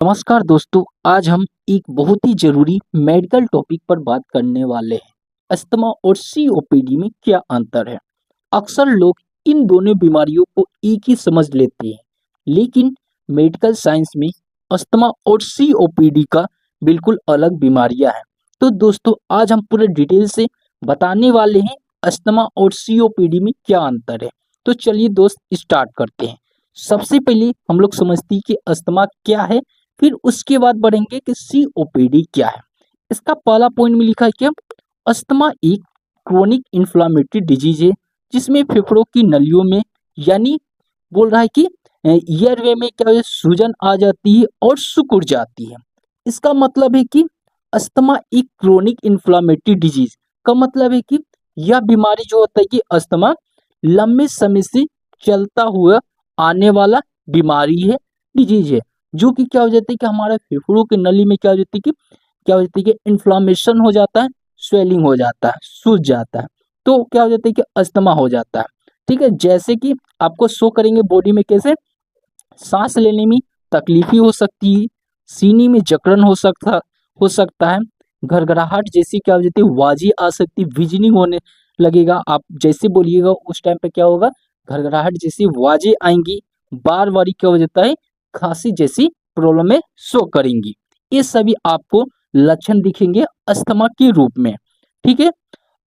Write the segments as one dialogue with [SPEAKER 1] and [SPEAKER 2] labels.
[SPEAKER 1] नमस्कार दोस्तों, आज हम एक बहुत ही जरूरी मेडिकल टॉपिक पर बात करने वाले हैं। अस्थमा और सीओपीडी में क्या अंतर है। अक्सर लोग इन दोनों बीमारियों को एक ही समझ लेते हैं, लेकिन मेडिकल साइंस में अस्थमा और सीओपीडी का बिल्कुल अलग बीमारियां हैं। तो दोस्तों, आज हम पूरे डिटेल से बताने वाले हैं अस्थमा और सीओपीडी में क्या अंतर है। तो चलिए दोस्त, स्टार्ट करते हैं। सबसे पहले हम लोग समझते हैं कि अस्थमा क्या है, फिर उसके बाद बढ़ेंगे कि सीओपीडी क्या है। इसका पहला पॉइंट में लिखा है कि अस्थमा एक क्रोनिक इन्फ्लामेटरी डिजीज है, जिसमें फेफड़ों की नलियों में यानी बोल रहा है कि ईयरवे में क्या है, सूजन आ जाती है और सिकुड़ जाती है। इसका मतलब है कि अस्थमा एक क्रोनिक इन्फ्लामेटरी डिजीज का मतलब है कि यह बीमारी जो होता है कि अस्थमा लंबे समय से चलता हुआ आने वाला बीमारी है, डिजीज है, जो कि क्या हो जाती है कि हमारे फेफड़ों की नली में क्या हो जाती है कि इन्फ्लामेशन हो जाता है, स्वेलिंग हो जाता है, सूज जाता है। तो क्या हो जाता है कि अस्थमा हो जाता है। ठीक है, जैसे कि आपको शो करेंगे बॉडी में कैसे सांस लेने में तकलीफी हो सकती है, सीने में जकड़न हो सकता है, घरघराहट जैसी क्या हो जाती है, वाजी आ सकती है, विजनिंग होने लगेगा। आप जैसे बोलिएगा उस टाइम पे क्या होगा, घरघराहट जैसी वाजें आएंगी। बार बारी क्या हो जाता है, खांसी जैसी प्रॉब्लम में शो करेंगी। ये सभी आपको लक्षण दिखेंगे अस्थमा के रूप में। ठीक है,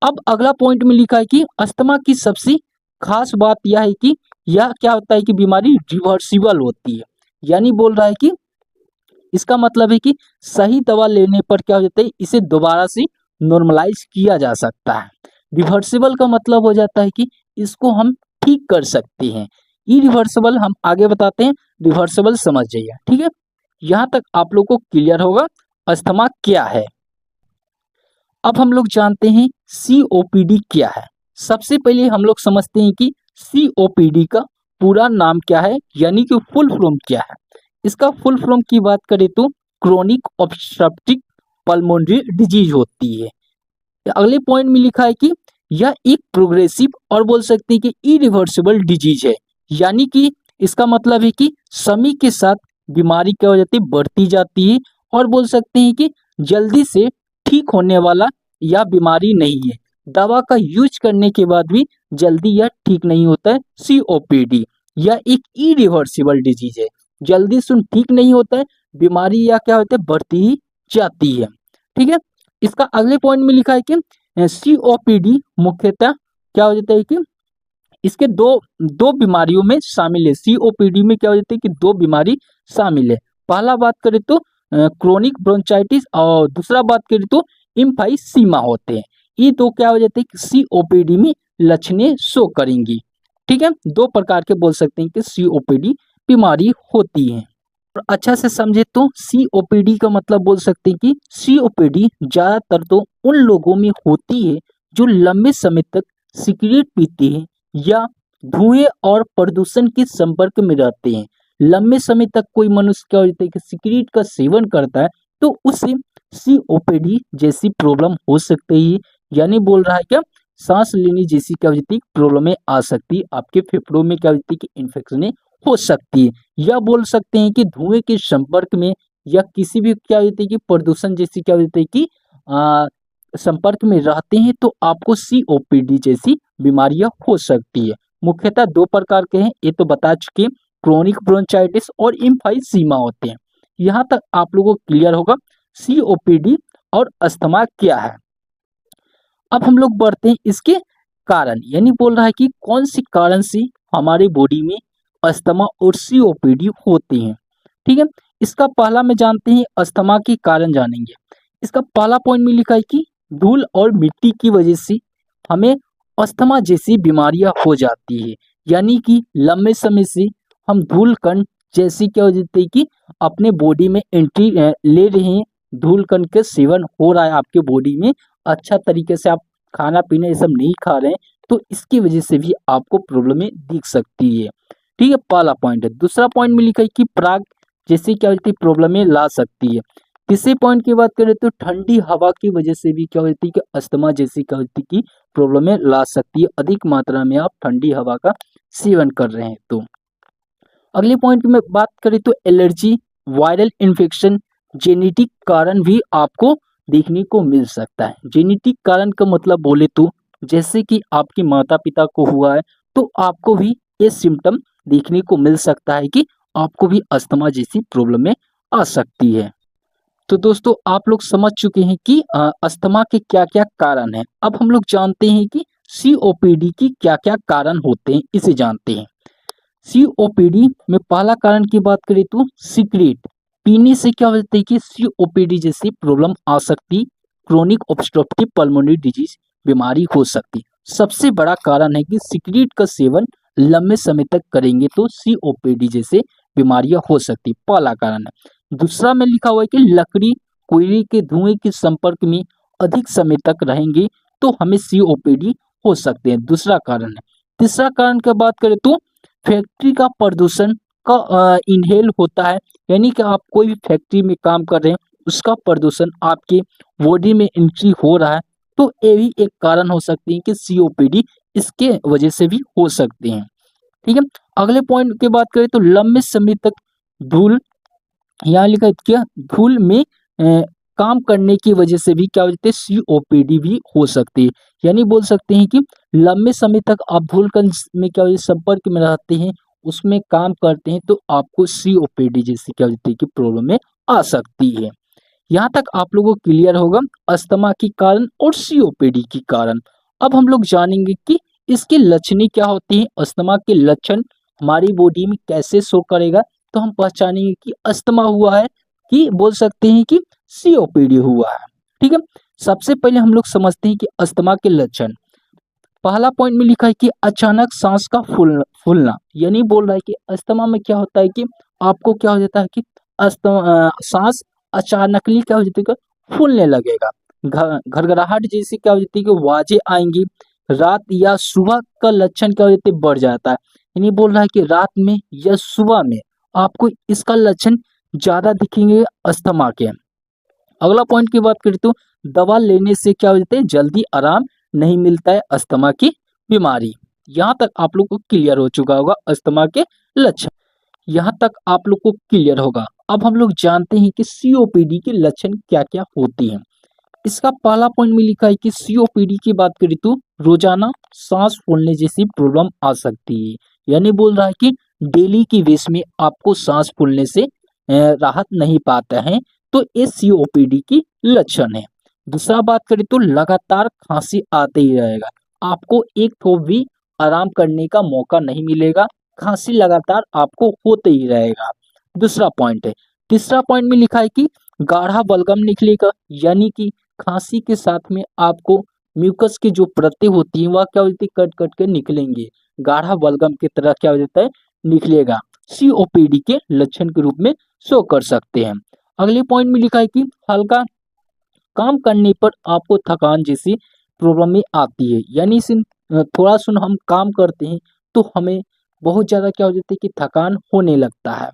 [SPEAKER 1] अब अगला पॉइंट में लिखा है कि अस्थमा की सबसे खास बात यह है कि यह क्या होता है कि बीमारी रिवर्सिबल होती है। यानी बोल रहा है कि इसका मतलब है कि सही दवा लेने पर क्या हो जाता है, इसे दोबारा से नॉर्मलाइज किया जा सकता है। रिवर्सिबल का मतलब हो जाता है कि इसको हम ठीक कर सकते हैं। इरिवर्सिबल हम आगे बताते हैं, रिवर्सिबल समझ जाइए। ठीक है, यहाँ तक आप लोग को क्लियर होगा अस्थमा क्या है। अब हम लोग जानते हैं सीओपीडी क्या है। सबसे पहले हम लोग समझते हैं कि सीओपीडी का पूरा नाम क्या है, यानी कि फुल फॉर्म क्या है। इसका फुल फॉर्म की बात करें तो क्रोनिक ऑब्स्ट्रक्टिव पल्मोनरी डिजीज होती है। अगले पॉइंट में लिखा है कि यह एक प्रोग्रेसिव और बोल सकते हैं कि इरिवर्सिबल डिजीज है। यानी कि इसका मतलब है कि समय के साथ बीमारी क्या हो जाती है, बढ़ती जाती है, और बोल सकते हैं कि जल्दी से ठीक होने वाला यह बीमारी नहीं है। दवा का यूज करने के बाद भी जल्दी यह ठीक नहीं होता है। सीओपीडी यह एक इरिवर्सिबल डिजीज है, जल्दी से ठीक नहीं होता है, बीमारी यह क्या होता है, बढ़ती ही जाती है। ठीक है, इसका अगले पॉइंट में लिखा है कि सीओपीडी मुख्यतः क्या हो जाता है कि इसके दो दो बीमारियों में शामिल है। सीओपीडी में क्या हो जाता है कि दो बीमारी शामिल है। पहला बात करें तो क्रोनिक ब्रोंचाइटिस, और दूसरा बात करें तो इम्फाइसीमा होते हैं। ये दो क्या हो जाते हैं कि सीओपीडी में लक्षणें शो करेंगी। ठीक है, दो प्रकार के बोल सकते हैं कि सीओपीडी बीमारी होती है। और अच्छा से समझे तो सीओपीडी का मतलब बोल सकते हैं कि सीओपीडी ज्यादातर तो उन लोगों में होती है जो लंबे समय तक सिगरेट पीते हैं या धुएं और प्रदूषण के संपर्क में रहते हैं। लंबे समय तक कोई मनुष्य क्या होता है कि सिगरेट का सेवन करता है, तो उसे सीओपीडी जैसी प्रॉब्लम हो सकती है। यानी बोल रहा है क्या, सांस लेने जैसी क्या होती है प्रॉब्लम आ सकती है, आपके फेफड़ों में क्या होती है कि इन्फेक्शन हो सकती है। या बोल सकते हैं कि धुएं के संपर्क में या किसी भी क्या होती है कि प्रदूषण जैसी क्या होती है कि संपर्क में रहते हैं, तो आपको सीओपीडी जैसी बीमारियां हो सकती है। मुख्यतः दो प्रकार के हैं, ये तो बता चुके, क्रोनिक ब्रोंचाइटिस और इम्फाइसीमा होते हैं। यहाँ तक आप लोगों को क्लियर होगा सीओपीडी और अस्थमा क्या है। अब हम लोग बढ़ते हैं इसके कारण, यानी बोल रहा है कि कौन सी कारण से हमारे बॉडी में अस्थमा और सीओपीडी होते हैं। ठीक है, इसका पहला में जानते हैं अस्थमा के कारण जानेंगे। इसका पहला पॉइंट में लिखा है कि धूल और मिट्टी की वजह से हमें अस्थमा जैसी बीमारियां हो जाती है। यानी कि लंबे समय से हम धूल कण जैसी क्या हो जाती है कि अपने बॉडी में एंट्री ले रहे हैं, धूल कण के सेवन हो रहा है आपके बॉडी में, अच्छा तरीके से आप खाना पीना ये सब नहीं खा रहे हैं, तो इसकी वजह से भी आपको प्रॉब्लमें दिख सकती है। ठीक है, पहला पॉइंट है। दूसरा पॉइंट में लिखा है कि पराग जैसी क्या होती है प्रॉब्लमें ला सकती है। तीसरे पॉइंट की बात करें तो ठंडी हवा की वजह से भी क्या होती है कि अस्थमा जैसी क्या होती है कि प्रॉब्लमें ला सकती है, अधिक मात्रा में आप ठंडी हवा का सेवन कर रहे हैं तो। अगले पॉइंट में बात करें तो एलर्जी वायरल इन्फेक्शन, जेनेटिक कारण भी आपको देखने को मिल सकता है। जेनेटिक कारण का मतलब बोले तो जैसे कि आपके माता पिता को हुआ है तो आपको भी ये सिम्टम देखने को मिल सकता है कि आपको भी अस्थमा जैसी प्रॉब्लम में आ सकती है। तो दोस्तों आप लोग समझ चुके हैं कि अस्थमा के क्या-क्या कारण हैं। अब हम लोग जानते हैं कि सीओपीडी की क्या-क्या कारण होते हैं, इसे जानते हैं। सीओपीडी में पहला कारण की बात करें तो सिगरेट पीने से क्या होता है कि सीओपीडी जैसी प्रॉब्लम आ सकती, क्रोनिक ऑब्स्ट्रक्टिव पल्मोनरी डिजीज बीमारी हो सकती। सबसे बड़ा कारण है कि सिगरेट का सेवन लंबे समय तक करेंगे तो सीओपीडी जैसे बीमारियां हो सकती, पहला कारण है। दूसरा में लिखा हुआ है कि लकड़ी कोयले के धुएं के संपर्क में अधिक समय तक रहेंगे तो हमें सीओपीडी हो सकते हैं, दूसरा कारण है। तीसरा कारण की बात करें तो फैक्ट्री का प्रदूषण का इनहेल होता है, यानी कि आप कोई भी फैक्ट्री में काम कर रहे हैं उसका प्रदूषण आपके बॉडी में एंट्री हो रहा है तो ये भी एक कारण हो सकती है कि सीओपीडी इसके वजह से भी हो सकते हैं। ठीक है, अगले पॉइंट की बात करें तो लंबे समय तक धूल, यहाँ लिखा है क्या, धूल में काम करने की वजह से भी क्या हो जाते हैं सीओपीडी भी हो सकती है। यानी बोल सकते हैं कि लंबे समय तक आप धूल कण में क्या हो जाए संपर्क में रहते हैं, उसमें काम करते हैं तो आपको सीओपीडी जैसी क्या हो जाती है कि प्रॉब्लम में आ सकती है। यहाँ तक आप लोगों को क्लियर होगा अस्थमा के कारण और सीओपीडी के कारण। अब हम लोग जानेंगे कि इसके लक्षण क्या होती हैं, अस्थमा के लक्षण हमारी बॉडी में कैसे शो करेगा, तो हम पहचानेंगे कि अस्थमा हुआ है कि बोल सकते हैं कि सीओपीडी हुआ है। ठीक है, सबसे पहले हम लोग समझते हैं कि अस्थमा के लक्षण। पहला पॉइंट में लिखा है कि अचानक सांस का फूलना, यानी बोल रहा है कि अस्थमा में क्या होता है कि आपको क्या हो जाता है कि सांस अचानकली क्या हो जाती है कि फूलने लगेगा, घरघराहट जैसी क्या हो जाती है कि आवाजें आएंगी, रात या सुबह का लक्षण क्या हो जाते है बढ़ जाता है, यानी बोल रहा है कि रात में या सुबह में आपको इसका लक्षण ज्यादा दिखेंगे अस्थमा के। अगला पॉइंट की बात करें तो दवा लेने से क्या हो जाता है जल्दी आराम नहीं मिलता है अस्थमा की बीमारी। यहाँ तक आप लोग को क्लियर हो चुका होगा अस्थमा के लक्षण, यहाँ तक आप लोग को क्लियर होगा। अब हम लोग जानते हैं कि सीओपीडी के लक्षण क्या क्या होती हैं। इसका पहला पॉइंट में लिखा है कि सीओपीडी की बात करें तो रोजाना सांस फूलने जैसी प्रॉब्लम आ सकती है, यानी बोल रहा है कि डेली की बेस में आपको सांस फूलने से राहत नहीं पाता है तो ये सीओपीडी की लक्षण है। दूसरा बात करें तो लगातार खांसी आते ही रहेगा, आपको एक तो भी आराम करने का मौका नहीं मिलेगा, खांसी लगातार आपको होते ही रहेगा, दूसरा पॉइंट है। तीसरा पॉइंट में लिखा है कि गाढ़ा बलगम निकलेगा, यानी कि खांसी के साथ में आपको म्यूकस की जो परतें होती हैं वह क्या होती है कट कट के निकलेंगे, गाढ़ा बलगम की तरह क्या हो जाता है निकलेगा, सीओपीडी के लक्षण के रूप में शो कर सकते हैं। अगले पॉइंट में लिखा है कि हल्का काम करने पर आपको थकान जैसी प्रॉब्लम में आती है, यानी थोड़ा सुन हम काम करते हैं तो हमें बहुत ज़्यादा क्या हो जाती है कि थकान होने लगता है,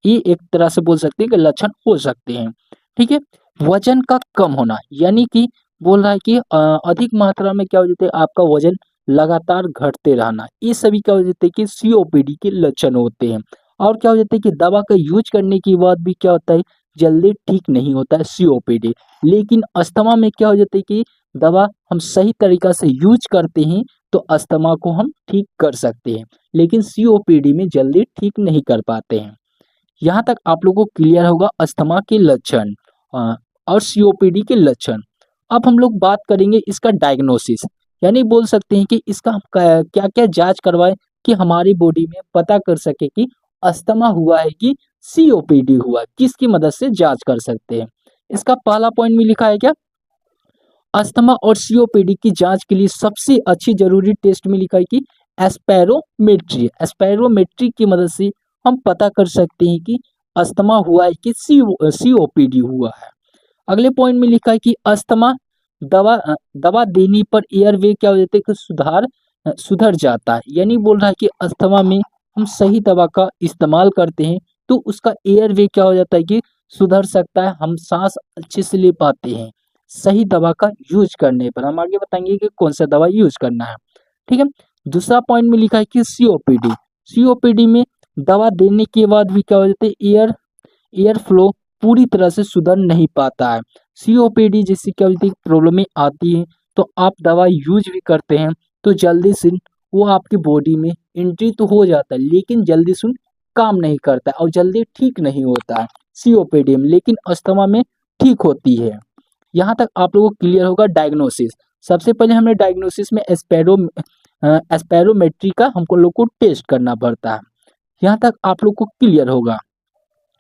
[SPEAKER 1] ये एक तरह से बोल सकते हैं कि लक्षण हो सकते हैं। ठीक है, वजन का कम होना, यानी कि बोल रहा है कि अधिक मात्रा में क्या हो जाता है आपका वजन लगातार घटते रहना, ये सभी क्या हो जाते हैं कि सीओपीडी के लक्षण होते हैं। और क्या हो जाता है कि दवा का यूज करने के बाद भी क्या होता है जल्दी ठीक नहीं होता है सीओपीडी, लेकिन अस्थमा में क्या हो जाता है कि दवा हम सही तरीका से यूज करते हैं तो अस्थमा को हम ठीक कर सकते हैं, लेकिन सीओपीडी में जल्दी ठीक नहीं कर पाते हैं। यहाँ तक आप लोगों को क्लियर होगा अस्थमा के लक्षण और सीओपीडी के लक्षण। अब हम लोग बात करेंगे इसका डायग्नोसिस, यानी बोल सकते हैं कि इसका हम क्या क्या जांच करवाएं कि हमारी बॉडी में पता कर सके कि अस्थमा हुआ है कि सीओपीडी हुआ है, किसकी मदद से जांच कर सकते हैं। इसका पहला पॉइंट में लिखा है क्या, अस्थमा और सीओपीडी की जांच के लिए सबसे अच्छी जरूरी टेस्ट में लिखा है कि एस्पायरोमेट्री, एस्पायरोमेट्री की मदद से हम पता कर सकते हैं कि अस्थमा हुआ है कि सीओपीडी हुआ है। अगले पॉइंट में लिखा है कि अस्थमा दवा देने पर एयरवे क्या हो जाता है कि सुधर जाता है, यानी बोल रहा है कि अस्थमा में हम सही दवा का इस्तेमाल करते हैं तो उसका एयरवे क्या हो जाता है कि सुधर सकता है, हम सांस अच्छे से ले पाते हैं सही दवा का यूज करने पर। हम आगे बताएंगे कि कौन सा दवा यूज करना है। ठीक है, दूसरा पॉइंट में लिखा है कि सीओपीडी, सीओपीडी में दवा देने के बाद भी क्या हो जाता है एयर फ्लो पूरी तरह से सुधर नहीं पाता है। सीओपीडी जैसी क्या होती है प्रॉब्लमें आती है, तो आप दवा यूज भी करते हैं तो जल्दी से वो आपकी बॉडी में एंट्री तो हो जाता है, लेकिन जल्दी से काम नहीं करता है और जल्दी ठीक नहीं होता है सीओपीडी में, लेकिन अस्थमा में ठीक होती है। यहाँ तक आप लोगों को क्लियर होगा। डायग्नोसिस, सबसे पहले हमें डायग्नोसिस में एस्पेरोमेट्री का हमको लोग को टेस्ट करना पड़ता है। यहाँ तक आप लोग को क्लियर होगा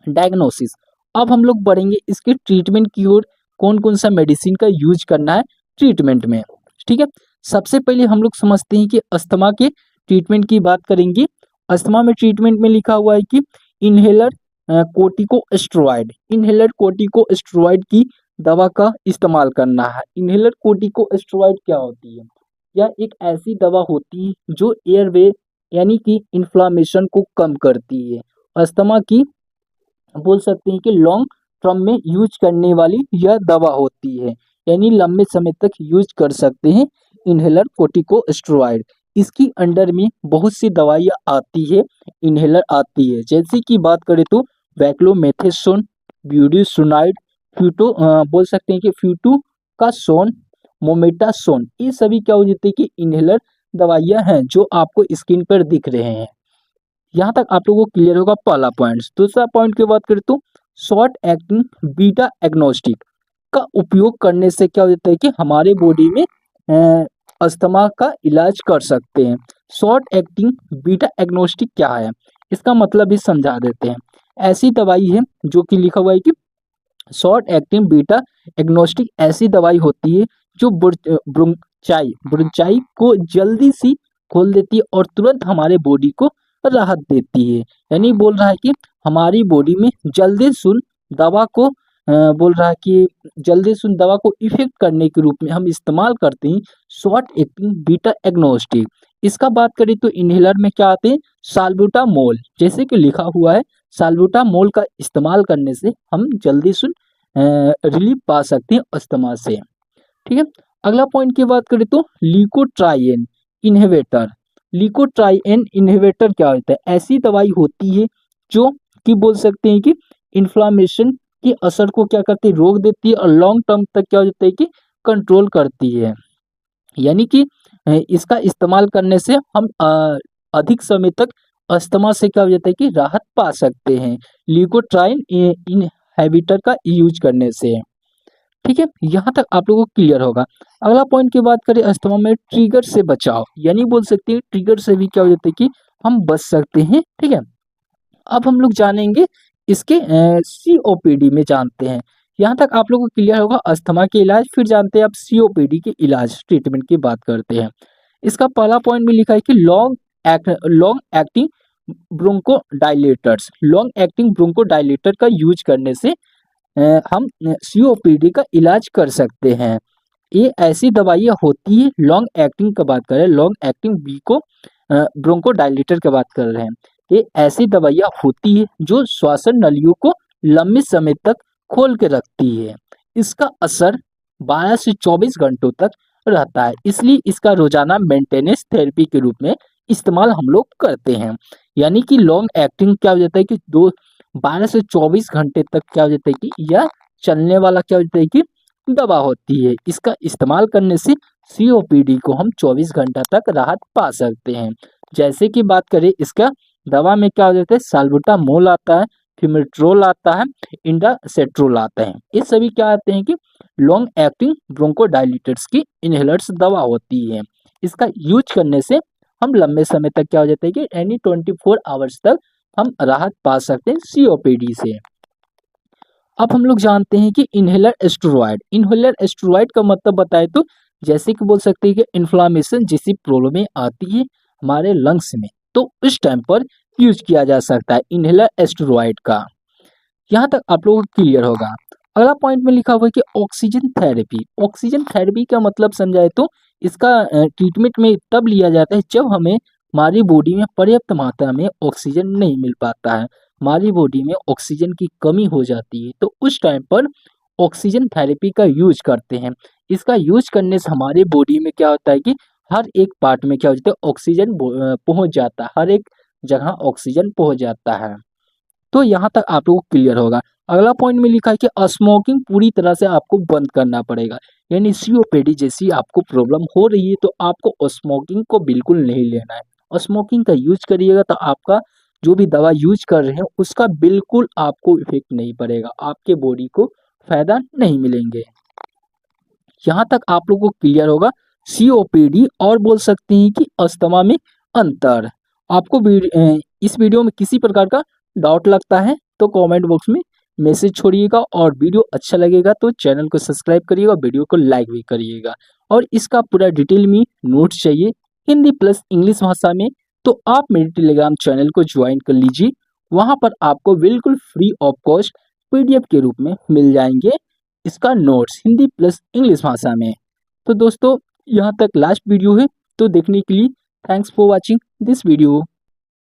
[SPEAKER 1] डायग्नोसिस। अब हम लोग बढ़ेंगे इसके ट्रीटमेंट की ओर, कौन कौन सा मेडिसिन का यूज करना है ट्रीटमेंट में। ठीक है, सबसे पहले हम लोग समझते हैं कि अस्थमा के ट्रीटमेंट की बात करेंगे। अस्थमा में ट्रीटमेंट में लिखा हुआ है कि इनहेलर कोर्टिकोस्टेरॉइड, इनहेलर कोर्टिकोस्टेरॉइड की दवा का इस्तेमाल करना है। इनहेलर कोर्टिकोस्टेरॉइड क्या होती है? यह एक ऐसी दवा होती है जो एयरवे यानी कि इन्फ्लामेशन को कम करती है। अस्थमा की बोल सकते हैं कि लॉन्ग टर्म में यूज करने वाली यह दवा होती है, यानी लंबे समय तक यूज कर सकते हैं इनहेलर कोर्टिकोस्टेरॉइड। इसकी अंडर में बहुत सी दवाइयाँ आती है, इनहेलर आती है, जैसे कि बात करें तो वैक्लोमेथेसोन, ब्यूडिसोनाइड, बोल सकते हैं कि फ्यूटूकासोन, मोमेटासोन, ये सभी क्या हो जाते हैं कि इनहेलर दवाइयाँ हैं जो आपको स्क्रीन पर दिख रहे हैं। यहाँ तक आप लोगों को क्लियर होगा पहला पॉइंट। दूसरा पॉइंट की बात करें तो शॉर्ट एक्टिंग बीटा एग्नोस्टिक का उपयोग करने से क्या हो जाता है कि हमारे बॉडी में अस्थमा का इलाज कर सकते हैं। शॉर्ट एक्टिंग बीटा एग्नोस्टिक क्या है, इसका मतलब भी समझा देते हैं। ऐसी दवाई है जो कि लिखा हुआ है कि शॉर्ट एक्टिंग बीटा एग्नोस्टिक ऐसी दवाई होती है जो ब्रोंचाई को जल्दी सी खोल देती है और तुरंत हमारे बॉडी को राहत देती है। यानी बोल रहा है कि हमारी बॉडी में जल्दी सुन दवा को बोल रहा है कि जल्दी सुन दवा को इफेक्ट करने के रूप में हम इस्तेमाल करते हैं शॉर्ट एक्टिंग बीटा एग्नोस्टिक। इसका बात करें तो इनहेलर में क्या आते हैं साल्बुटामोल, जैसे कि लिखा हुआ है साल्बुटामोल का इस्तेमाल करने से हम जल्दी सुन रिलीफ पा सकते हैं अस्थमा से। ठीक है, अगला पॉइंट की बात करें तो ल्यूकोट्राइएन इनहिबिटर। ल्यूकोट्राइएन इनहिबिटर क्या होता है? ऐसी दवाई होती है जो कि बोल सकते हैं कि इन्फ्लामेशन के असर को क्या करती है रोक देती है और लॉन्ग टर्म तक क्या हो जाता है कि कंट्रोल करती है। यानी कि इसका इस्तेमाल करने से हम अधिक समय तक अस्थमा से क्या हो जाता है कि राहत पा सकते हैं ल्यूकोट्राइन इनहिबिटर का यूज करने से। ठीक है, यहाँ तक आप लोगों को क्लियर होगा। अगला पॉइंट की बात करें अस्थमा में ट्रिगर से बचाव, यानी बोल सकते हैं ट्रिगर से भी क्या हो जाता है कि हम बच सकते हैं। ठीक है, अब हम लोग जानेंगे इसके सीओपीडी में जानते हैं। यहाँ तक आप लोगों को क्लियर होगा अस्थमा के इलाज, फिर जानते हैं आप सीओपीडी के इलाज ट्रीटमेंट की बात करते हैं। इसका पहला पॉइंट में लिखा है कि long acting bronchodilators, long acting bronchodilator का यूज करने से हम सीओपीडी का इलाज कर सकते हैं। ये ऐसी दवाइयाँ होती है लॉन्ग एक्टिंग का बात करें, लॉन्ग एक्टिंग ब्रोंकोडायलेटर की बात कर रहे हैं। ये ऐसी दवाइयाँ होती है जो श्वसन नलियों को लंबे समय तक खोल के रखती है। इसका असर 12 से 24 घंटों तक रहता है, इसलिए इसका रोजाना मेंटेनेंस थेरेपी के रूप में इस्तेमाल हम लोग करते हैं। यानी कि लॉन्ग एक्टिंग क्या हो जाता है कि 12 से 24 घंटे तक क्या हो जाता है कि यह चलने वाला क्या हो जाता है कि दवा होती है। इसका इस्तेमाल करने से सीओपीडी को हम 24 घंटा तक राहत पा सकते हैं। जैसे कि बात करें इसका दवा में क्या हो जाता है साल्बुटामोल आता है, फिमेट्रोल आता है, इंडासेट्रोल आता है। ये सभी क्या आते हैं कि लॉन्ग एक्टिंग ब्रोंकोडायलेटर्स की इनहेलर्स दवा होती है। इसका यूज करने से हम लंबे समय तक क्या हो जाता है कि यानी 24 आवर्स तक हम राहत पा सकते हैं सीओपीडी से। अब हम लोग जानते हैं कि इनहेलर एस्टेरॉयड, इनहेलर एस्टेरॉयड का मतलब बताए तो जैसे कि बोल सकते हैं कि इन्फ्लामेशन जैसी प्रॉब्लमें आती है हमारे लंग्स में, तो उस टाइम पर यूज किया जा सकता है इनहेलर एस्टेरॉयड का। यहाँ तक आप लोगों को क्लियर होगा। अगला पॉइंट में लिखा हुआ है कि ऑक्सीजन थेरेपी, ऑक्सीजन थेरेपी का मतलब समझाए तो इसका ट्रीटमेंट में तब लिया जाता है जब हमें हमारी बॉडी में पर्याप्त मात्रा में ऑक्सीजन नहीं मिल पाता है, हमारी बॉडी में ऑक्सीजन की कमी हो जाती है, तो उस टाइम पर ऑक्सीजन थेरेपी का यूज करते हैं। इसका यूज करने से हमारे बॉडी में क्या होता है कि हर एक पार्ट में क्या हो जाता है ऑक्सीजन पहुंच जाता है, हर एक जगह ऑक्सीजन पहुंच जाता है। तो यहाँ तक आप लोगों को क्लियर होगा। अगला पॉइंट में लिखा है कि स्मोकिंग पूरी तरह से आपको बंद करना पड़ेगा। यानी सीओपीडी जैसी आपको प्रॉब्लम हो रही है तो आपको स्मोकिंग को बिल्कुल नहीं लेना है। स्मोकिंग का यूज करिएगा तो आपका जो भी दवा यूज कर रहे हैं उसका बिल्कुल आपको इफेक्ट नहीं पड़ेगा, आपके बॉडी को फायदा नहीं मिलेंगे। यहाँ तक आप लोगों को क्लियर होगा सीओपीडी और बोल सकते हैं कि अस्थमा में अंतर। आपको इस वीडियो में किसी प्रकार का डाउट लगता है तो कमेंट बॉक्स में मैसेज छोड़िएगा, और वीडियो अच्छा लगेगा तो चैनल को सब्सक्राइब करिएगा, वीडियो को लाइक भी करिएगा। और इसका पूरा डिटेल में नोट्स चाहिए हिंदी प्लस इंग्लिश भाषा में तो आप मेरे टेलीग्राम चैनल को ज्वाइन कर लीजिए। वहाँ पर आपको बिल्कुल फ्री ऑफ कॉस्ट पीडीएफ के रूप में मिल जाएंगे इसका नोट्स हिंदी प्लस इंग्लिश भाषा में। तो दोस्तों यहाँ तक लास्ट वीडियो है, तो देखने के लिए thanks for watching this video.